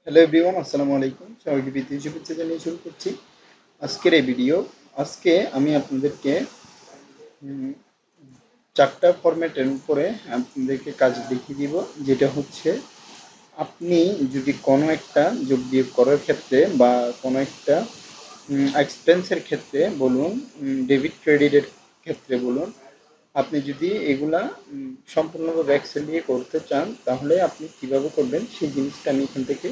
Hello everyone, আসসালামু আলাইকুম। সবাইকে প্রীতি শুভেচ্ছা জানিয়ে শুরু করছি আজকের এই ভিডিও। আজকে আমি আপনাদেরকে উম, চারটা ফরম্যাটের উপরে আপনাদেরকে কাজ দেখিয়ে দিব, যেটা হচ্ছে আপনি যদি কোনো একটা যোগ বিয়োগ করার ক্ষেত্রে বা কোনো একটা এক্সপেন্সের ক্ষেত্রে বলুন, ডেবিট ক্রেডিটের ক্ষেত্রে বলুন, আপনি যদি এগুলা সম্পূর্ণভাবে এক্সেল দিয়ে করতে চান তাহলে আপনি কিভাবে করবেন সেই জিনিসটা আমি এখান থেকে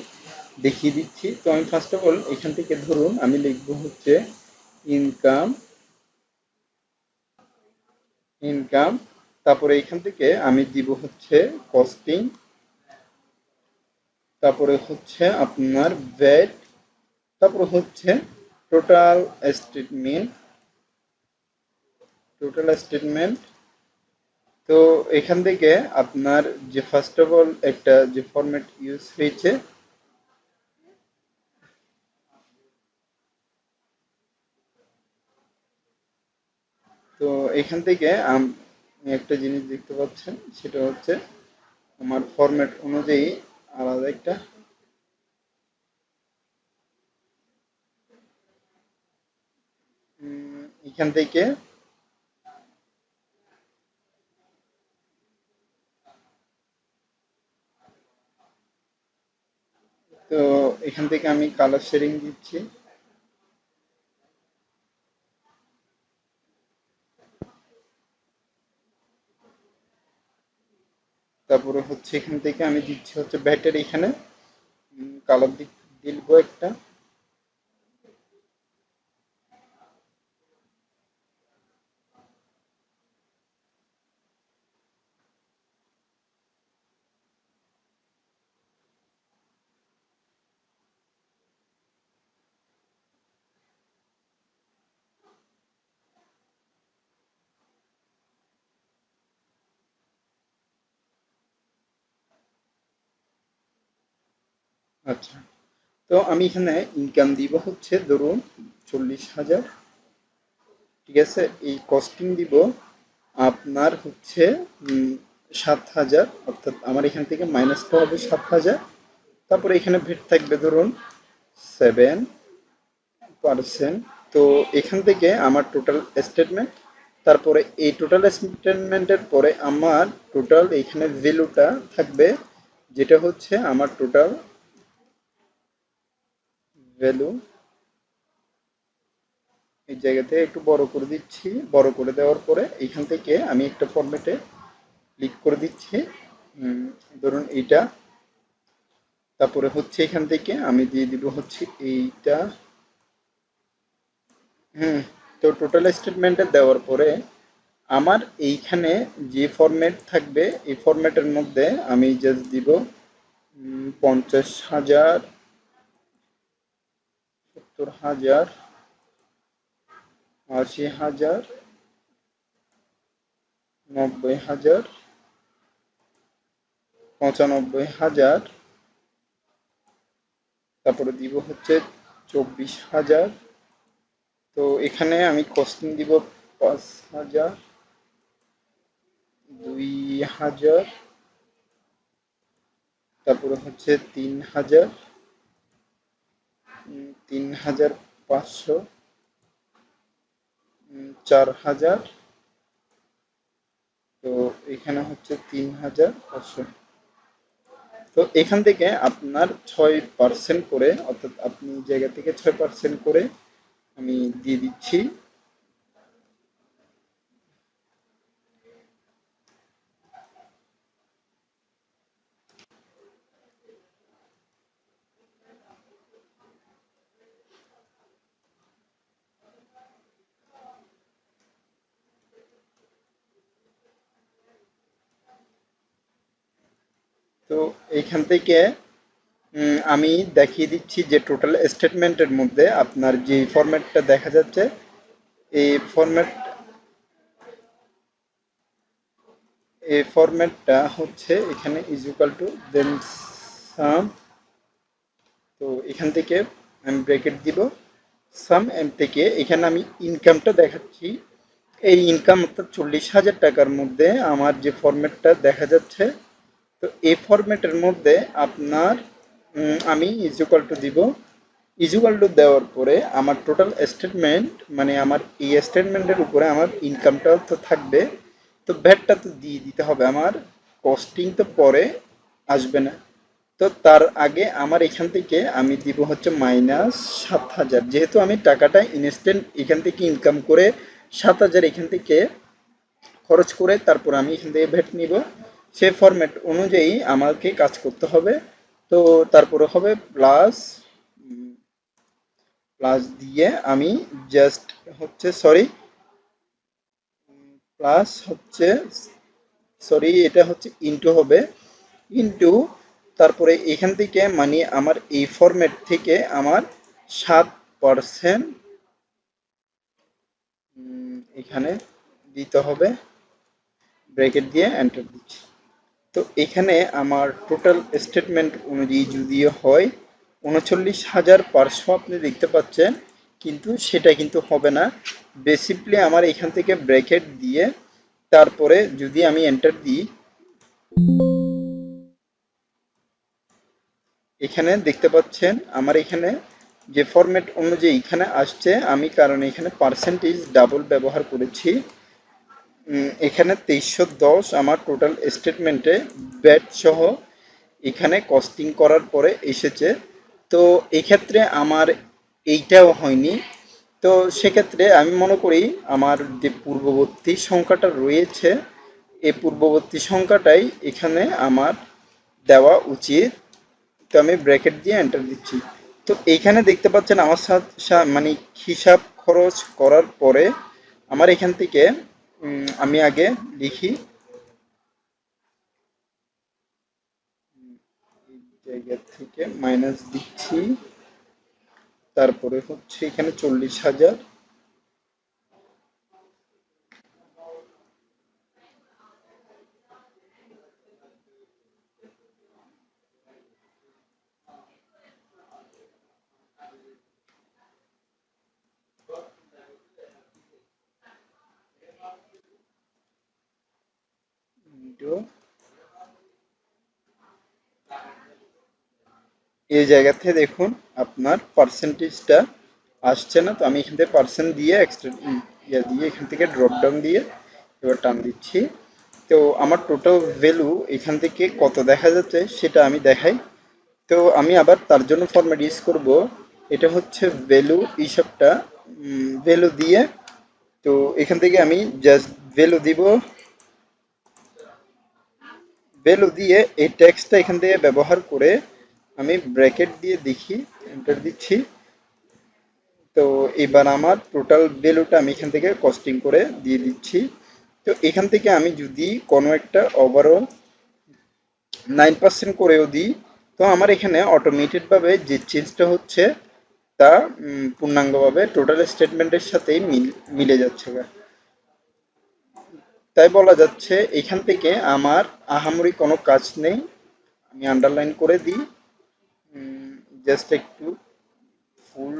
দেখিয়ে দিচ্ছি। তো আমি ফার্স্ট অফ অল এখান থেকে ধরুন আমি লিখবো হচ্ছে ইনকাম ইনকাম, তারপরে এখান থেকে আমি দিব হচ্ছে কস্টিং, তারপরে হচ্ছে আপনার ভ্যাট, তারপরে হচ্ছে টোটাল স্টেটমেন্ট টোটাল স্টেটমেন্ট। তো এখান থেকে আপনার যে ফার্স্ট অফ অল একটা যে ফরম্যাট ইউজ হয়েছে, তো এখান থেকে আমি একটা জিনিস দেখতে পাচ্ছেন, সেটা হচ্ছে আমার ফরম্যাট অনুযায়ী আলাদা একটা এখান থেকে। তো এখান থেকে আমি কালার শেডিং দিচ্ছি, তারপরে হচ্ছে এখান থেকে আমি দিচ্ছি হচ্ছে ব্যাটারি, এখানে কালার দিব একটা। আচ্ছা, তো আমি এখানে ইনকাম দিব হচ্ছে ধরুন 40,000, ঠিক আছে। এই কস্টিং দিব আপনার হচ্ছে 7,000, অর্থাৎ আমার এখান থেকে মাইনাসটা হবে 7,000। তারপরে এখানে ভেট থাকবে ধরুন 7%। তো এখান থেকে আমার টোটাল স্টেটমেন্ট, তারপরে এই টোটাল স্টেটমেন্টের পরে আমার টোটাল এখানে ভ্যালুটা থাকবে, যেটা হচ্ছে আমার টোটাল ভ্যালু। এই জায়গাতে একটু বড় করে দিচ্ছি, বড় করে দেওয়ার পরে এখান থেকে আমি একটা ফরম্যাটে ক্লিক করে দিচ্ছি, উম, ধরুন এইটা। তারপরে হচ্ছে এখান থেকে আমি দিয়ে দিব হচ্ছে এইটা। হুম, তো টোটাল স্টেটমেন্টে দেওয়ার পরে আমার এইখানে যে ফরম্যাট থাকবে এই ফরম্যাটের মধ্যে আমি জাস্ট দিব 50,000, 70,000, 80,000, 90,000, 95,000, তারপরে দিব হচ্ছে 24,000। তো এখানে আমি কস্টিং দিব 5,000, 2,000, তারপরে হচ্ছে 3,000, 3,500, 4,000। তো এখানে হচ্ছে 3,500। তো এখান থেকে আপনার 6% করে, অর্থাৎ আপনি জায়গা থেকে 6% করে আমি দিয়ে দিচ্ছি। তো এইখান থেকে আমি দেখিয়ে দিচ্ছি যে টোটাল স্টেটমেন্টের মধ্যে আপনার যে ফরম্যাটটা দেখা যাচ্ছে, এই ফরম্যাট এই ফরম্যাটটা হচ্ছে এখানে ইজ ইকুয়াল টু দেন সাম। তো এখান থেকে আমি ব্র্যাকেট দিব সাম এম থেকে, এখানে আমি ইনকামটা দেখাচ্ছি। এই ইনকাম অর্থাৎ 40,000 টাকার মধ্যে আমার যে ফরম্যাটটা দেখা যাচ্ছে, তো এই ফরম্যাটের মধ্যে আপনার আমি ইকুয়াল টু দিব। ইকুয়াল টু দেওয়ার পরে আমার টোটাল স্টেটমেন্ট মানে আমার এই স্টেটমেন্টের উপরে আমার ইনকামটা তো থাকবে, তো ভ্যাটটা তো দিয়ে দিতে হবে আমার। কস্টিং তো পরে আসবে না, তো তার আগে আমার এখান থেকে আমি দিব হচ্ছে -7,000, যেহেতু আমি টাকাটা ইনস্ট্যান্ট এখান থেকে ইনকাম করে 7,000 এখান থেকে খরচ করে তারপর আমি এখান থেকে ভ্যাট নিব। সে ফরম্যাট অনুযায়ী আমাকে কাজ করতে হবে। তো তারপরে হবে প্লাস, প্লাস দিয়ে আমি জাস্ট হচ্ছে সরি, প্লাস হচ্ছে সরি এটা হচ্ছে ইনটু হবে, ইনটু তারপরে এখান থেকে মানে আমার এই ফরম্যাট থেকে আমার 7% এখানে দিতে হবে, ব্র্যাকেট দিয়ে এন্টার দিচ্ছি। তো এখানে আমার টোটাল স্টেটমেন্ট অনুযায়ী যদিও হয় 39,500 আপনি দেখতে পাচ্ছেন, কিন্তু সেটা কিন্তু হবে না। বেসিকলি আমার এখান থেকে ব্র্যাকেট দিয়ে তারপরে যদি আমি এন্টার দিই, এখানে দেখতে পাচ্ছেন আমার এখানে যে ফরম্যাট অনুযায়ী এখানে আসছে, আমি কারণ এখানে পার্সেন্টেজ ডাবল ব্যবহার করেছি। এখানে 2310 আমার টোটাল স্টেটমেন্টে ব্যাট সহ এখানে কস্টিং করার পরে এসেছে। তো এক্ষেত্রে আমার এইটাও হয়নি। তো সেক্ষেত্রে আমি মনে করি আমার যে পূর্ববর্তী সংখ্যাটা রয়েছে, এই পূর্ববর্তী সংখ্যাটাই এখানে আমার দেওয়া উচিত। তো আমি ব্র্যাকেট দিয়ে এন্টার দিচ্ছি। তো এইখানে দেখতে পাচ্ছেন আমার মানে হিসাব খরচ করার পরে আমার এখান থেকে আমি আগে লিখি, এই জায়গা থেকে মাইনাস দিচ্ছি, তারপরে হচ্ছে এখানে 40,000, ইন্টু এই জায়গা থেকে দেখুন আপনার পার্সেন্টেজটা আসছে না। তো আমি এখান থেকে পার্সেন্ট দিয়ে এক্সট্রা ইয়ে দিয়ে এখান থেকে ড্রপ ডাউন দিয়ে এবার টান দিচ্ছি। তো আমার টোটাল ভ্যালু এখান থেকে কত দেখা যাচ্ছে সেটা আমি দেখাই। তো আমি আবার তার জন্য ফরম্যাট ইউজ করব, এটা হচ্ছে ভ্যালু হিসাবটা, ভ্যালু দিয়ে, তো এখান থেকে আমি জাস্ট ভ্যালু দিব, ভ্যালু দিয়ে এই টেক্সটটা এখান থেকে ব্যবহার করে আমি ব্র্যাকেট দিয়ে দেখি, এন্টার দিচ্ছি। তো এবার আমার টোটাল ভ্যালুটা আমি এখান থেকে কস্টিং করে দিয়ে দিচ্ছি। তো এখান থেকে আমি যদি কোনো একটা ওভারঅল 9% করেও দিই, তো আমার এখানে অটোমেটেডভাবে যে চেঞ্জটা হচ্ছে তা পূর্ণাঙ্গভাবে টোটাল স্টেটমেন্টের সাথেই মিলে যাচ্ছে। তাই বলা যাচ্ছে এখান থেকে আমার আহামরি কোনো কাজ নেই। আমি আন্ডারলাইন করে দিই, জাস্ট একটু ফুল।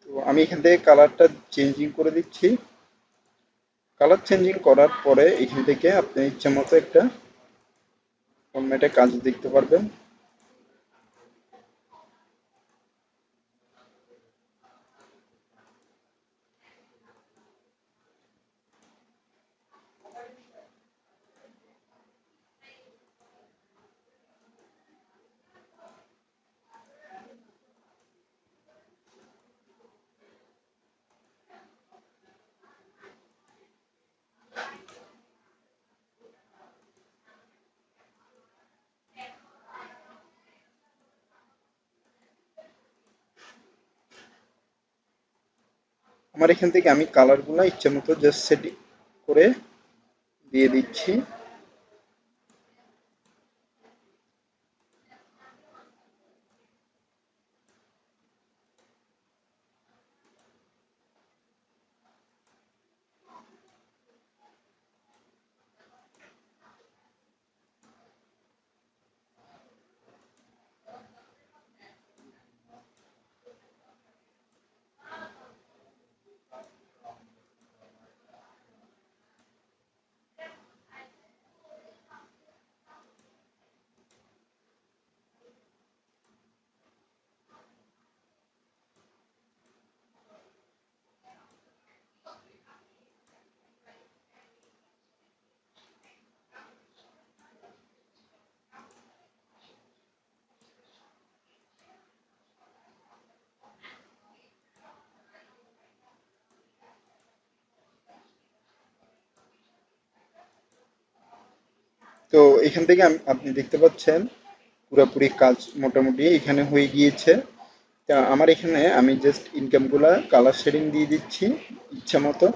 তো আমি এখান থেকে কালারটা চেঞ্জিং করে দিচ্ছি। কালার চেঞ্জিং করার পরে এখান থেকে আপনি ইচ্ছা মতো একটা ফরম্যাটে কাজ দেখতে পারবেন। আমার এখান থেকে আমি কালারগুলো ইচ্ছা মতো জাস্ট সেটিং করে দিয়ে দিচ্ছি। তো এখান থেকে আপনি দেখতে পাচ্ছেন পুরোপুরি কাজ মোটামুটি এখানে হয়ে গিয়েছে। তা আমার এখানে আমি জাস্ট ইনকামগুলা কালার শেডিং দিয়ে দিচ্ছি ইচ্ছা মতো।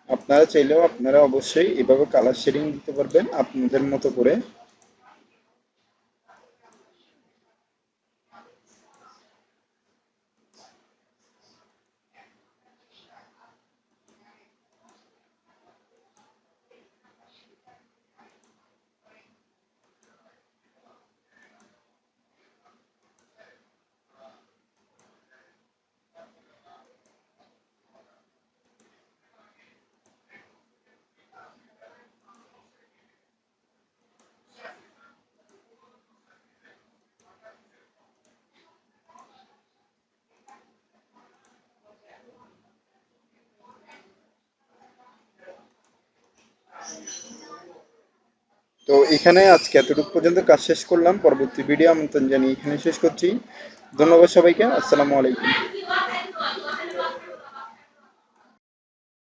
আপনারা চাইলেও আপনারা অবশ্যই এভাবে কালার শেডিং দিতে পারবেন আপনাদের মতো করে। তো এখানে আজকে এতটুকু পর্যন্ত কাজ শেষ করলাম। পরবর্তী ভিডিও আমন্ত্রণ জানিয়ে এখানে শেষ করছি। ধন্যবাদ সবাইকে। আসসালামু আলাইকুম।